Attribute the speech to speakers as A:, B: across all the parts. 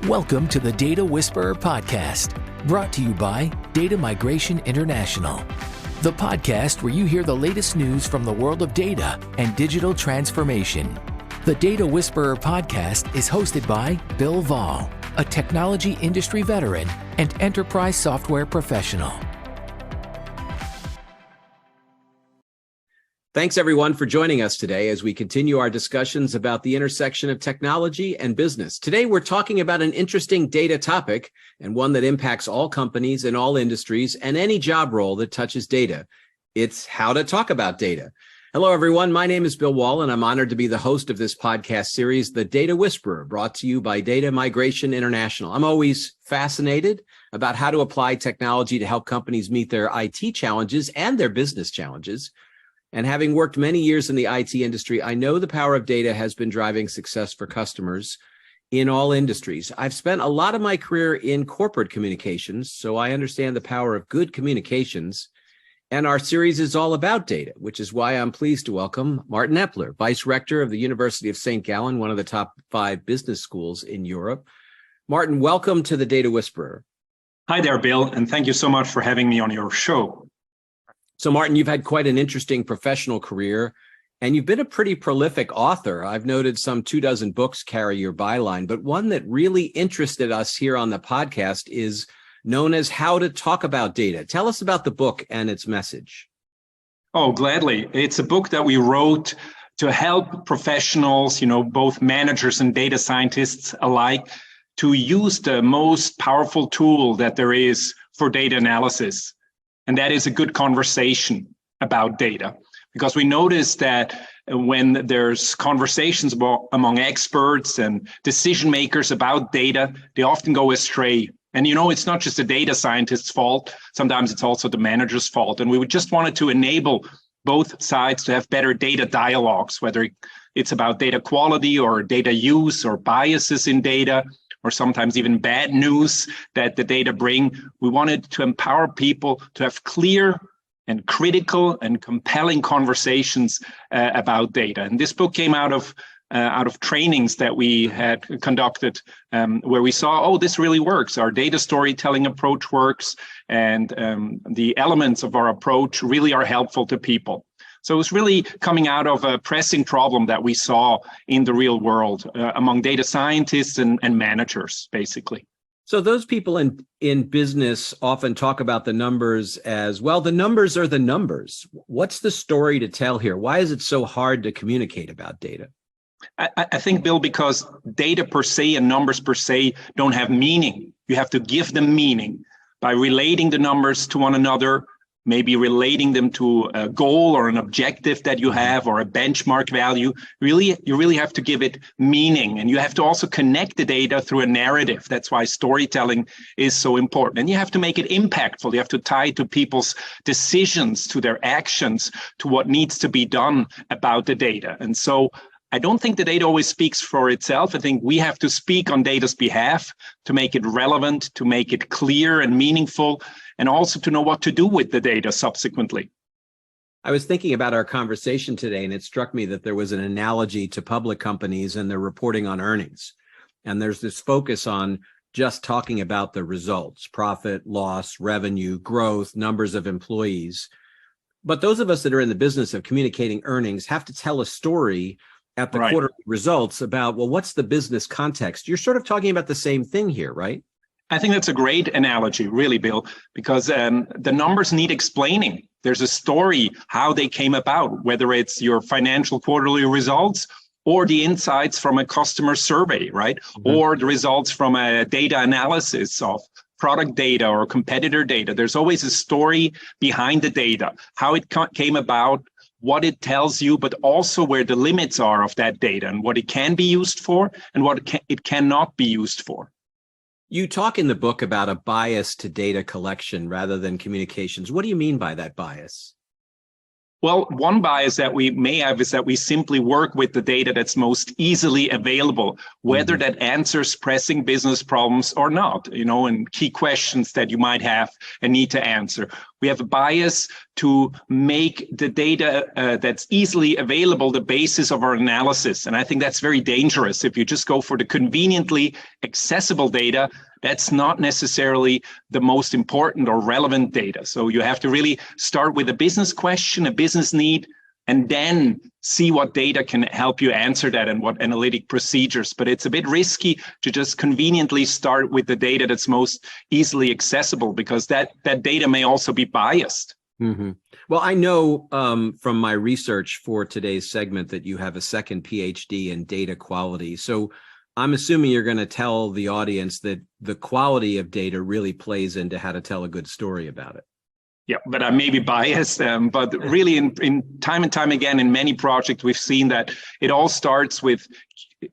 A: Welcome to the Data Whisperer podcast, brought to you by Data Migration International, the podcast where you hear the latest news from the world of data and digital transformation. The Data Whisperer podcast is hosted by Bill Wohl, a technology industry veteran and enterprise software professional.
B: Thanks, everyone, for joining us today as we continue our discussions about the intersection of technology and business. Today, we're talking about an interesting data topic and one that impacts all companies in all industries and any job role that touches data. It's how to talk about data. Hello, everyone. My name is Bill Wohl, and I'm honored to be the host of this podcast series, The Data Whisperer, brought to you by Data Migration International. I'm always fascinated about how to apply technology to help companies meet their IT challenges and their business challenges. And having worked many years in the IT industry, I know the power of data has been driving success for customers in all industries. I've spent a lot of my career in corporate communications, so I understand the power of good communications. And our series is all about data, which is why I'm pleased to welcome Martin Eppler, Vice Rector of the University of St. Gallen, one of the top 5 business schools in Europe. Martin, welcome to the Data Whisperer.
C: Hi there, Bill, and thank you so much for having me on your show.
B: So, Martin, you've had quite an interesting professional career, and you've been a pretty prolific author. I've noted some 24 books carry your byline, but one that really interested us here on the podcast is known as How to Talk About Data. Tell us about the book and its message.
C: Oh, gladly. It's a book that we wrote to help professionals, both managers and data scientists alike, to use the most powerful tool that there is for data analysis. And that is a good conversation about data, because we notice that when there's conversations among experts and decision makers about data, they often go astray. And, it's not just the data scientist's fault. Sometimes it's also the manager's fault. And we just wanted to enable both sides to have better data dialogues, whether it's about data quality or data use or biases in data, or sometimes even bad news that the data bring. We wanted to empower people to have clear and critical and compelling conversations about data. And this book came out of trainings that we had conducted, where we saw, this really works. Our data storytelling approach works, and the elements of our approach really are helpful to people. So it's really coming out of a pressing problem that we saw in the real world among data scientists and managers, basically.
B: So those people in business often talk about the numbers as, well, the numbers are the numbers. What's the story to tell here? Why is it so hard to communicate about data?
C: I think, Bill, because data per se and numbers per se don't have meaning. You have to give them meaning by relating the numbers to one another, maybe relating them to a goal or an objective that you have or a benchmark value. You really have to give it meaning, and you have to also connect the data through a narrative. That's why storytelling is so important. And you have to make it impactful. You have to tie it to people's decisions, to their actions, to what needs to be done about the data. And so I don't think the data always speaks for itself. I think we have to speak on data's behalf to make it relevant, to make it clear and meaningful, and also to know what to do with the data subsequently.
B: I was thinking about our conversation today, and it struck me that there was an analogy to public companies and their reporting on earnings. And there's this focus on just talking about the results, profit, loss, revenue, growth, numbers of employees. But those of us that are in the business of communicating earnings have to tell a story at the quarterly results about, well, what's the business context? You're sort of talking about the same thing here, right?
C: I think that's a great analogy, really, Bill, because the numbers need explaining. There's a story how they came about, whether it's your financial quarterly results or the insights from a customer survey, right? Mm-hmm. Or the results from a data analysis of product data or competitor data. There's always a story behind the data, how it came about, what it tells you, but also where the limits are of that data and what it can be used for and what it cannot be used for.
B: You talk in the book about a bias to data collection rather than communications. What do you mean by that bias?
C: Well, one bias that we may have is that we simply work with the data that's most easily available, whether that answers pressing business problems or not, and key questions that you might have and need to answer. We have a bias to make the data that's easily available the basis of our analysis. And I think that's very dangerous. If you just go for the conveniently accessible data, that's not necessarily the most important or relevant data. So you have to really start with a business question, a business need, and then see what data can help you answer that and what analytic procedures. But it's a bit risky to just conveniently start with the data that's most easily accessible, because that data may also be biased.
B: Mm-hmm. Well, I know from my research for today's segment that you have a second PhD in data quality. So I'm assuming you're going to tell the audience that the quality of data really plays into how to tell a good story about it.
C: Yeah, but I may be biased, but really in time and time again, in many projects, we've seen that it all starts with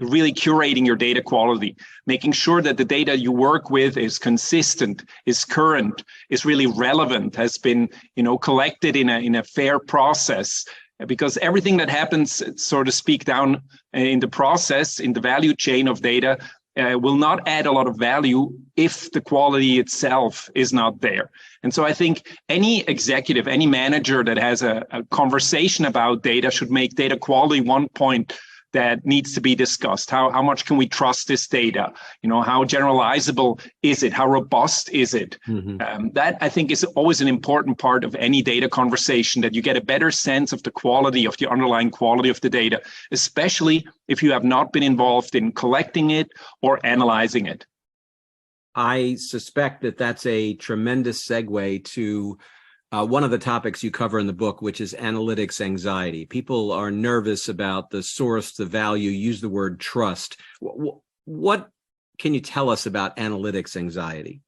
C: really curating your data quality, making sure that the data you work with is consistent, is current, is really relevant, has been, collected in a fair process. Because everything that happens, so to speak, down in the process, in the value chain of data, will not add a lot of value if the quality itself is not there. And so I think any executive, any manager that has a conversation about data should make data quality one point that needs to be discussed. How much can we trust this data? How generalizable is it? How robust is it? Mm-hmm. That I think is always an important part of any data conversation, that you get a better sense of the quality of the underlying quality of the data, especially if you have not been involved in collecting it or analyzing it.
B: I suspect that that's a tremendous segue to one of the topics you cover in the book, which is analytics anxiety. People are nervous about the source, the value, use the word trust. What can you tell us about analytics anxiety?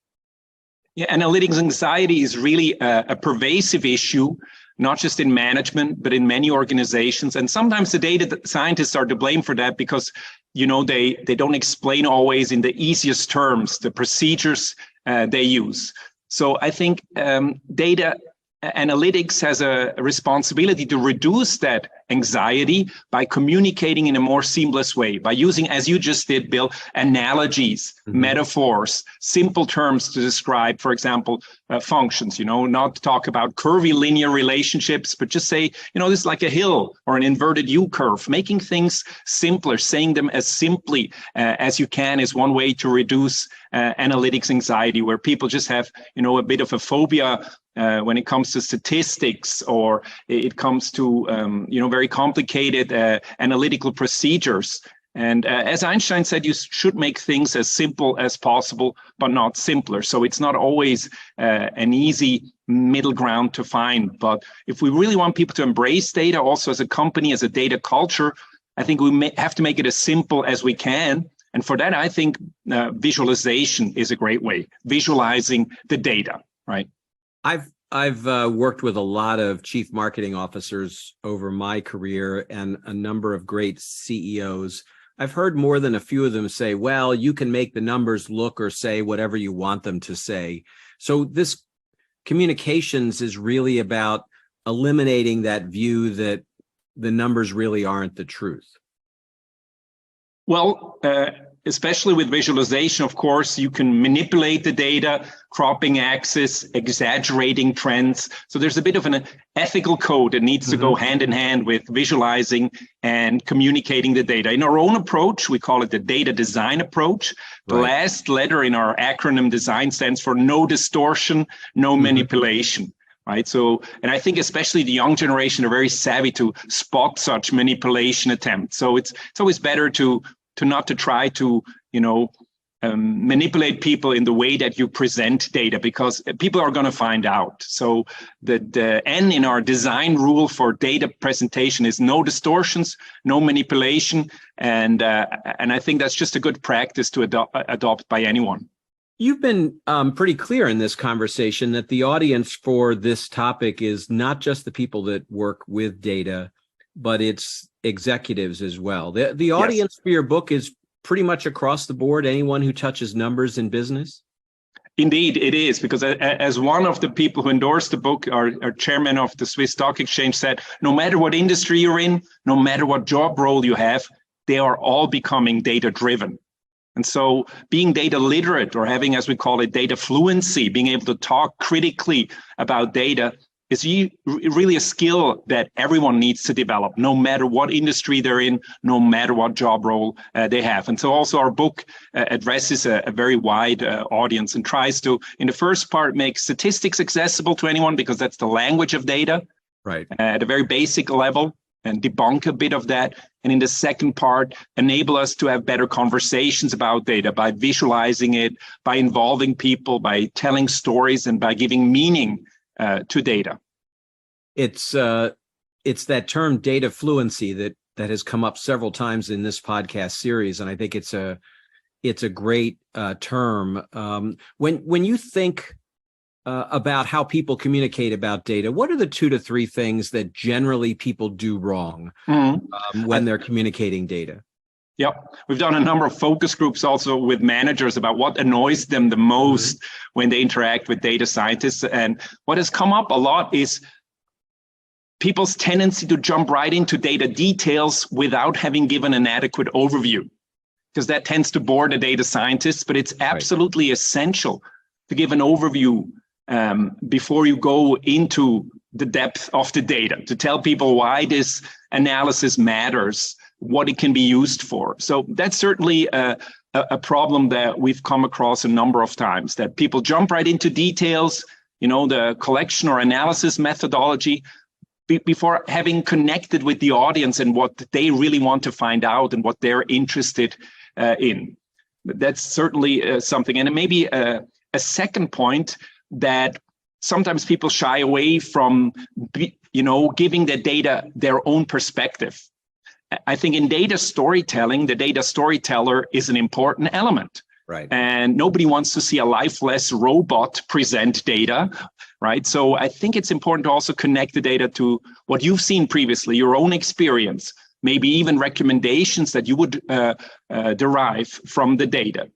C: Yeah, analytics anxiety is really a pervasive issue, not just in management, but in many organizations. And sometimes the data scientists are to blame for that because, they don't explain always in the easiest terms the procedures they use. So I think data analytics has a responsibility to reduce that anxiety by communicating in a more seamless way, by using, as you just did, Bill, analogies, mm-hmm. metaphors, simple terms to describe, for example, functions, not talk about curvy linear relationships, but just say, this is like a hill or an inverted U-curve. Making things simpler, saying them as simply as you can is one way to reduce analytics anxiety, where people just have, a bit of a phobia when it comes to statistics, or it comes to, very complicated analytical procedures. And as Einstein said, you should make things as simple as possible, but not simpler. So it's not always an easy middle ground to find. But if we really want people to embrace data, also as a company, as a data culture, I think we have to make it as simple as we can. And for that, I think visualization is a great way, visualizing the data, right?
B: I've worked with a lot of chief marketing officers over my career and a number of great CEOs. I've heard more than a few of them say, well, you can make the numbers look or say whatever you want them to say. So this communications is really about eliminating that view that the numbers really aren't the truth.
C: Well, especially with visualization, of course, you can manipulate the data, cropping axis, exaggerating trends. So there's a bit of an ethical code that needs to go hand in hand with visualizing and communicating the data. In our own approach, we call it the data design approach. The last letter in our acronym design stands for no distortion, no manipulation. Right. So, and I think especially the young generation are very savvy to spot such manipulation attempts. So it's always better to not to try to, manipulate people in the way that you present data, because people are going to find out. So the N in our design rule for data presentation is no distortions, no manipulation. And I think that's just a good practice to adopt by anyone.
B: You've been pretty clear in this conversation that the audience for this topic is not just the people that work with data, but it's executives as well. The audience for your book is pretty much across the board, anyone who touches numbers in business?
C: Indeed, it is, because as one of the people who endorsed the book, our chairman of the Swiss Stock Exchange said, no matter what industry you're in, no matter what job role you have, they are all becoming data-driven. And so being data literate, or having, as we call it, data fluency, being able to talk critically about data, is really a skill that everyone needs to develop, no matter what industry they're in, no matter what job role they have. And so also our book addresses a very wide audience and tries to, in the first part, make statistics accessible to anyone, because that's the language of data,
B: right,
C: at a very basic level, and debunk a bit of that. And in the second part, enable us to have better conversations about data by visualizing it, by involving people, by telling stories, and by giving meaning to data.
B: It's that term data fluency that has come up several times in this podcast series, and I think it's a great term. When you think about how people communicate about data, what are the 2 to 3 things that generally people do wrong when they're communicating data?
C: Yeah, we've done a number of focus groups also with managers about what annoys them the most when they interact with data scientists. And what has come up a lot is people's tendency to jump right into data details without having given an adequate overview, because that tends to bore the data scientists. But it's absolutely essential to give an overview before you go into the depth of the data, to tell people why this analysis matters, what it can be used for. So that's certainly a problem that we've come across a number of times, that people jump right into details, the collection or analysis methodology, before having connected with the audience and what they really want to find out and what they're interested in. That's certainly something. And it may be a second point, that sometimes people shy away from, giving the data their own perspective. I think in data storytelling, the data storyteller is an important element.
B: Right.
C: And nobody wants to see a lifeless robot present data, right? So I think it's important to also connect the data to what you've seen previously, your own experience, maybe even recommendations that you would derive from the data,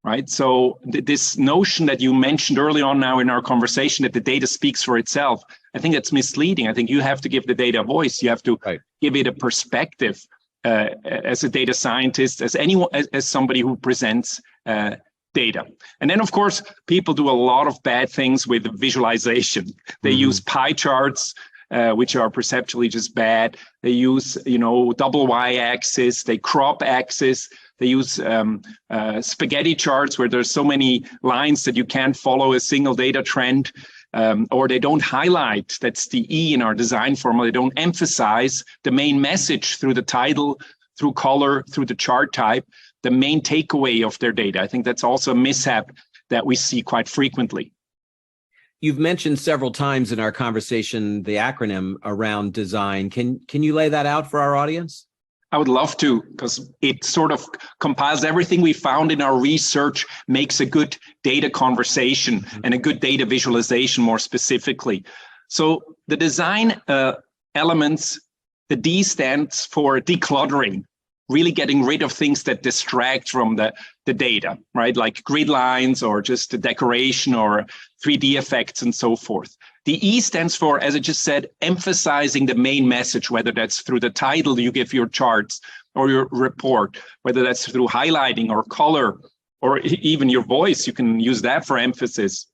C: right? So this notion that you mentioned early on now in our conversation, that the data speaks for itself, I think that's misleading. I think you have to give the data a voice. You have to give it a perspective as a data scientist, as anyone, as somebody who presents data. And then, of course, people do a lot of bad things with visualization. They use pie charts, which are perceptually just bad. They use, double y-axis, they crop axis. They use spaghetti charts where there's so many lines that you can't follow a single data trend, or they don't highlight, that's the E in our design formula, they don't emphasize the main message through the title, through color, through the chart type, the main takeaway of their data. I think that's also a mishap that we see quite frequently.
B: You've mentioned several times in our conversation the acronym around design. Can you lay that out for our audience?
C: I would love to, because it sort of compiles everything we found in our research, makes a good data conversation and a good data visualization more specifically. So the design elements, the D stands for decluttering, really getting rid of things that distract from the data, right? Like grid lines or just the decoration or 3D effects and so forth. The E stands for, as I just said, emphasizing the main message, whether that's through the title you give your charts or your report, whether that's through highlighting or color, or even your voice, you can use that for emphasis,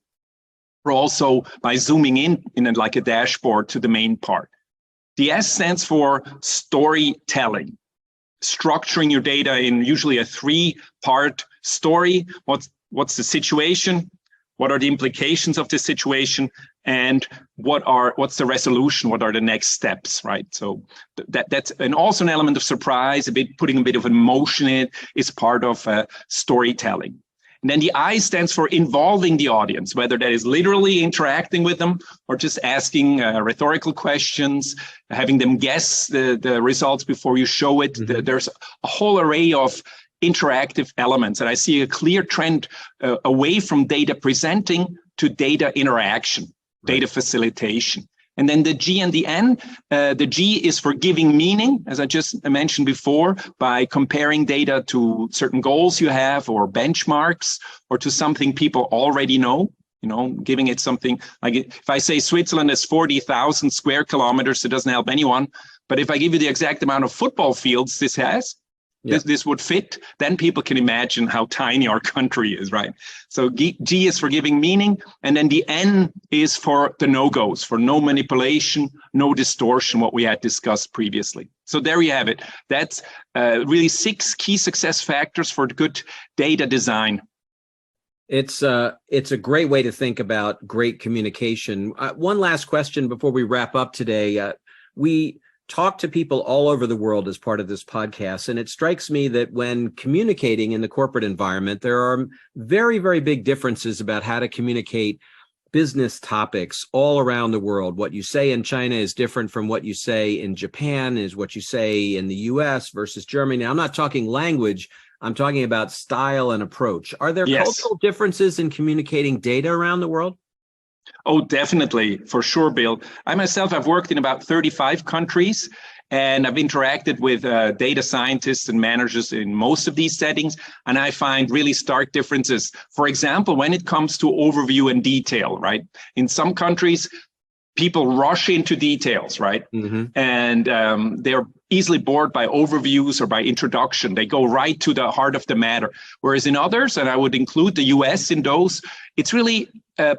C: or also by zooming in like a dashboard to the main part. The S stands for storytelling, structuring your data in usually a 3-part story. What's the situation? What are the implications of the situation? And what's the resolution? What are the next steps, right? So that's also an element of surprise, putting a bit of emotion in it is part of storytelling. And then the I stands for involving the audience, whether that is literally interacting with them or just asking rhetorical questions, having them guess the results before you show it. There's a whole array of interactive elements. And I see a clear trend away from data presenting to data interaction, data facilitation. And then the G and the N, the G is for giving meaning, as I just mentioned before, by comparing data to certain goals you have or benchmarks or to something people already know, giving it something like if I say Switzerland is 40,000 square kilometers, it doesn't help anyone. But if I give you the exact amount of football fields this has, this would fit, then people can imagine how tiny our country is, right? So G is for giving meaning, and then the N is for the no-goes, for no manipulation, no distortion, what we had discussed previously. So there you have it. That's really 6 key success factors for good data design.
B: It's a great way to think about great communication. One last question before we wrap up today. We talk to people all over the world as part of this podcast, and it strikes me that when communicating in the corporate environment, there are very, very big differences about how to communicate business topics all around the world. What you say in China is different from what you say in Japan, is what you say in the US versus Germany. Now, I'm not talking language. I'm talking about style and approach. Are there cultural differences in communicating data around the world?
C: Oh, definitely, for sure, Bill. I myself have worked in about 35 countries, and I've interacted with data scientists and managers in most of these settings, and I find really stark differences. For example, when it comes to overview and detail, right? In some countries, people rush into details, right? Mm-hmm. And they're easily bored by overviews or by introduction. They go right to the heart of the matter. Whereas in others, and I would include the US in those, it's really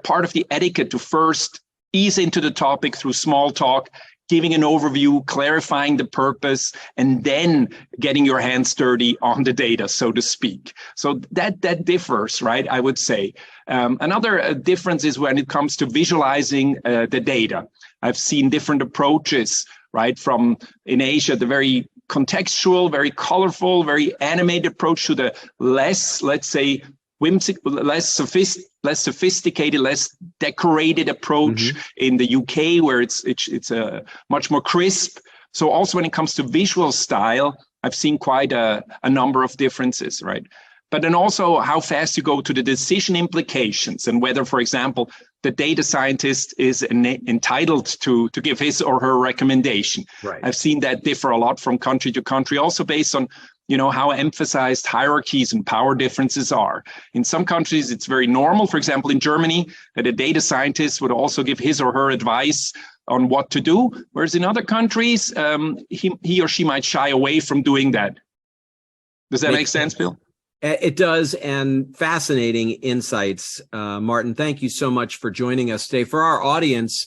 C: part of the etiquette to first ease into the topic through small talk, giving an overview, clarifying the purpose, and then getting your hands dirty on the data, so to speak. So that differs, right? I would say. Another difference is when it comes to visualizing the data. I've seen different approaches, right? From in Asia, the very contextual, very colorful, very animated approach to the less, let's say, whimsical, less sophisticated, less decorated approach in the UK, where it's a much more crisp. So also when it comes to visual style, I've seen quite a number of differences, right? But then also how fast you go to the decision implications, and whether, for example, the data scientist is entitled to give his or her recommendation. Right. I've seen that differ a lot from country to country, also based on how emphasized hierarchies and power differences are. In some countries, it's very normal. For example, in Germany, that a data scientist would also give his or her advice on what to do, whereas in other countries, he or she might shy away from doing that. Does that make sense, Bill?
B: It does, and fascinating insights. Martin, thank you so much for joining us today. For our audience,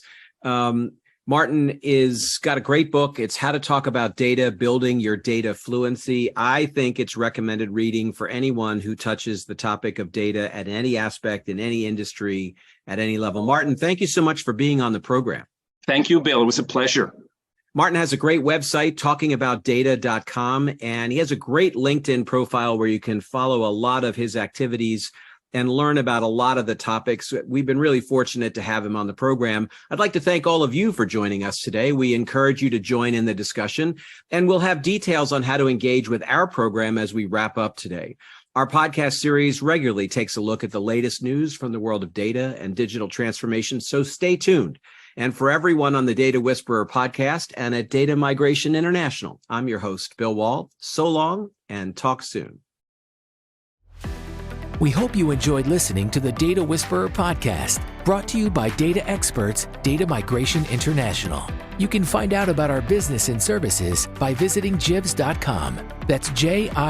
B: Martin is got a great book. It's How to Talk About Data, Building Your Data Fluency. I think it's recommended reading for anyone who touches the topic of data at any aspect, in any industry, at any level. Martin, thank you so much for being on the program.
C: Thank you, Bill. It was a pleasure.
B: Martin has a great website, talkingaboutdata.com, and he has a great LinkedIn profile where you can follow a lot of his activities and learn about a lot of the topics. We've been really fortunate to have him on the program. I'd like to thank all of you for joining us today. We encourage you to join in the discussion, and we'll have details on how to engage with our program as we wrap up today. Our podcast series regularly takes a look at the latest news from the world of data and digital transformation, so stay tuned. And for everyone on the Data Whisperer podcast and at Data Migration International, I'm your host, Bill Wohl. So long and talk soon.
A: We hope you enjoyed listening to the Data Whisperer podcast, brought to you by data experts, Data Migration International. You can find out about our business and services by visiting jivs.com. That's JIVS.com.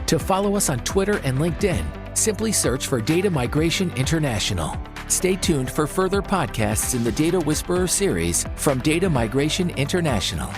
A: To follow us on Twitter and LinkedIn, simply search for Data Migration International. Stay tuned for further podcasts in the Data Whisperer series from Data Migration International.